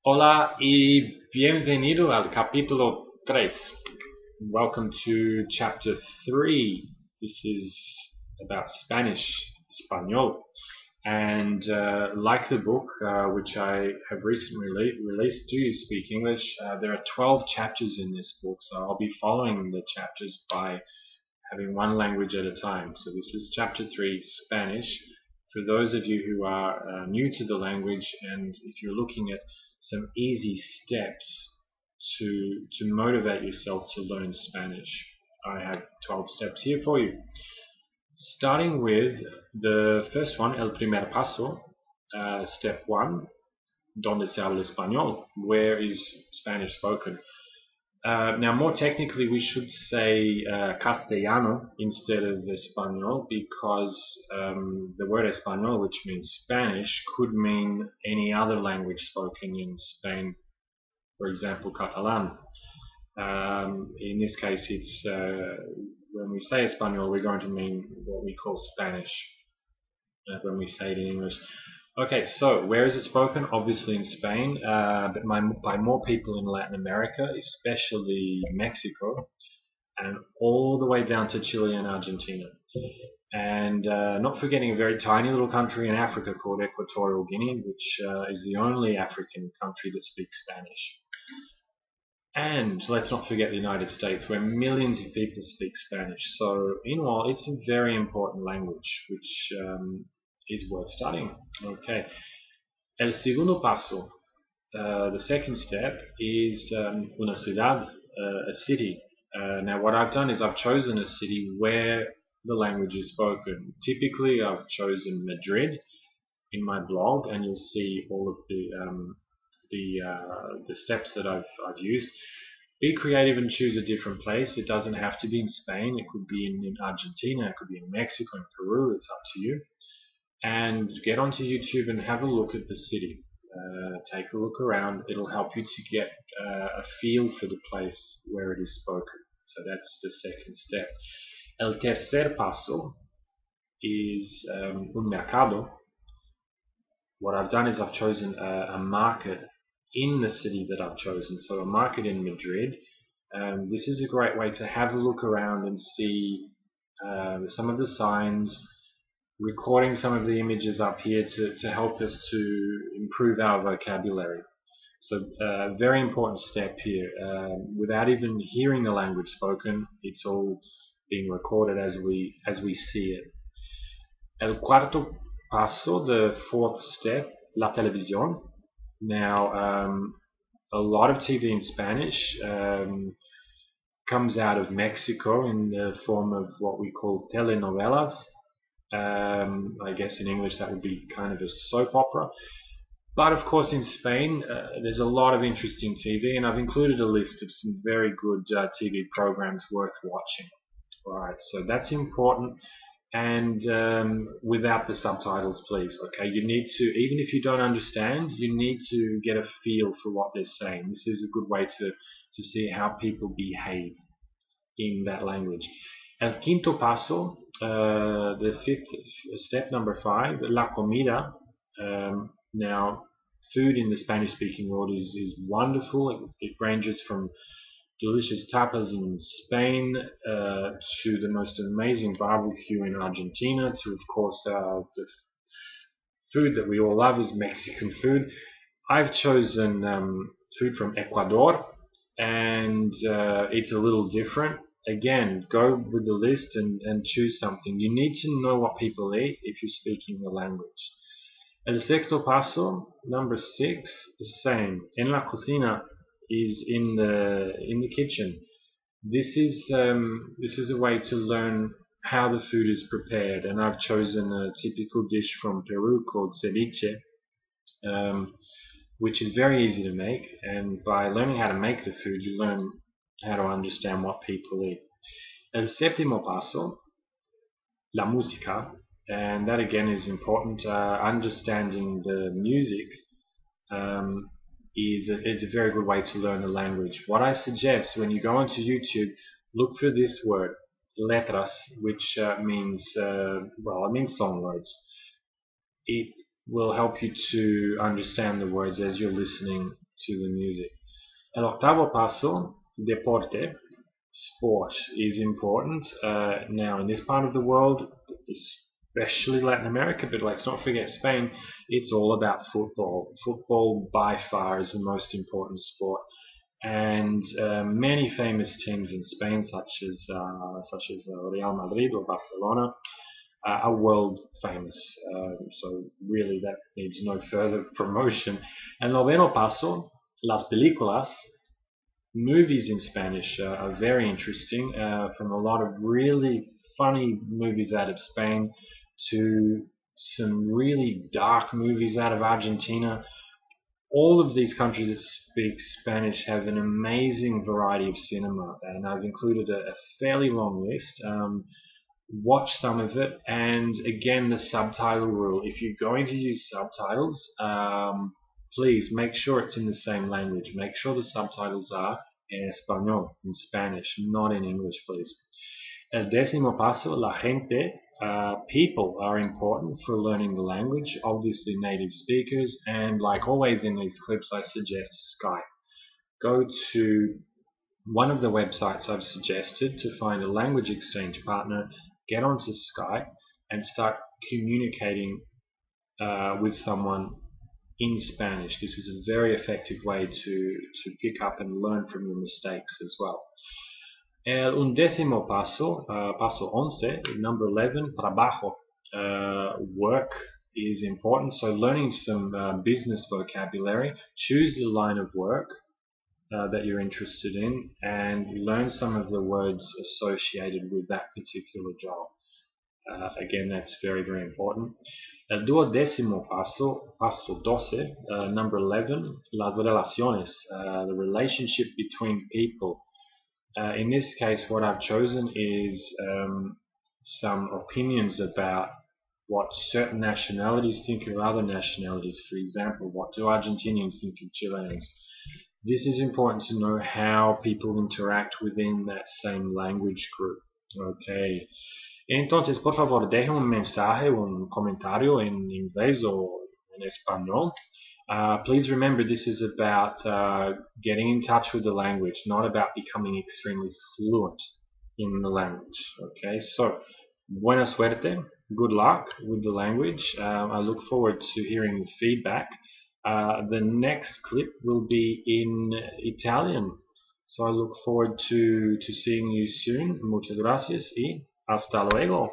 Hola y bienvenido al capítulo 3. Welcome to chapter 3. This is about Spanish, Español. And like the book, which I have recently released, Do You Speak English? There are 12 chapters in this book, so I'll be following the chapters by having one language at a time. So this is chapter 3, Spanish. For those of you who are new to the language, and if you're looking at some easy steps to motivate yourself to learn Spanish, I have 12 steps here for you. Starting with the first one, el primer paso, step 1, donde se habla español, where is Spanish spoken? Now, more technically, we should say castellano instead of español because the word español, which means Spanish, could mean any other language spoken in Spain, for example, Catalan. In this case, it's when we say español, we're going to mean what we call Spanish when we say it in English. Okay, so where is it spoken? Obviously in Spain, but by more people in Latin America, especially Mexico, and all the way down to Chile and Argentina. And not forgetting a very tiny little country in Africa called Equatorial Guinea, which is the only African country that speaks Spanish. And let's not forget the United States, where millions of people speak Spanish. So in all, it's a very important language, which is worth studying. Okay. El segundo paso, the second step, is una ciudad, a city. Now what I've done is I've chosen a city where the language is spoken. Typically I've chosen Madrid in my blog, and you'll see all of the steps that I've used. Be creative and choose a different place. It doesn't have to be in Spain. It could be in Argentina. It could be in Mexico and Peru. It's up to you. And get onto YouTube and have a look at the city. Take a look around. It'll help you to get a feel for the place where it is spoken. So that's the second step. El tercer paso is un mercado. What I've done is I've chosen a market in the city that I've chosen. So a market in Madrid. This is a great way to have a look around and see some of the signs, recording some of the images up here to help us to improve our vocabulary. So a very important step here. Without even hearing the language spoken, it's all being recorded as we see it. El cuarto paso, the fourth step, la televisión. Now, a lot of TV in Spanish comes out of Mexico in the form of what we call telenovelas. I guess in English that would be kind of a soap opera. But of course in Spain there's a lot of interesting TV, and I've included a list of some very good TV programs worth watching. Alright, so that's important, and without the subtitles, please. Okay, you need to, even if you don't understand, you need to get a feel for what they're saying. This is a good way to see how people behave in that language. El quinto paso, the fifth step, number 5, la comida. Now, food in the Spanish-speaking world is wonderful. It ranges from delicious tapas in Spain to the most amazing barbecue in Argentina to, of course, the food that we all love is Mexican food. I've chosen food from Ecuador, and it's a little different. Again, go with the list and choose something. You need to know what people eat if you're speaking the language. El sexto paso, number 6, the same. En la cocina is in the kitchen. This is a way to learn how the food is prepared, and I've chosen a typical dish from Peru called ceviche, which is very easy to make. And by learning how to make the food, you learn how to understand what people eat. El séptimo paso, la música, and that again is important. Understanding the music is a very good way to learn the language. What I suggest when you go onto YouTube, look for this word, letras, which means it means song words. It will help you to understand the words as you're listening to the music. El octavo paso, deporte, sport is important. Now in this part of the world, especially Latin America, but let's not forget Spain, it's all about football. Football by far is the most important sport. And many famous teams in Spain, such as Real Madrid or Barcelona, are world famous. So really, that needs no further promotion. El noveno paso, las películas. Movies in Spanish are very interesting, from a lot of really funny movies out of Spain to some really dark movies out of Argentina. All of these countries that speak Spanish have an amazing variety of cinema, and I've included a fairly long list. Watch some of it, and again, the subtitle rule. If you're going to use subtitles, please make sure it's in the same language. Make sure the subtitles are en español, in Spanish, not in English, please. El décimo paso, la gente. People are important for learning the language, obviously native speakers, and like always in these clips, I suggest Skype. Go to one of the websites I've suggested to find a language exchange partner, get onto Skype, and start communicating with someone in Spanish. This is a very effective way to pick up and learn from your mistakes as well. El undécimo paso, paso 11, number 11, trabajo. Work is important, so learning some business vocabulary. Choose the line of work that you're interested in and learn some of the words associated with that particular job. Again, that's very, very important. El duodécimo paso, paso 12, number 11, las relaciones, the relationship between people. In this case, what I've chosen is some opinions about what certain nationalities think of other nationalities. For example, what do Argentinians think of Chileans? This is important to know how people interact within that same language group. Okay. Entonces, por favor, deje un mensaje, un comentario en inglés o en español. Please remember, this is about getting in touch with the language, not about becoming extremely fluent in the language. Okay, so buena suerte, good luck with the language. I look forward to hearing the feedback. The next clip will be in Italian, so I look forward to seeing you soon. Muchas gracias y hasta luego.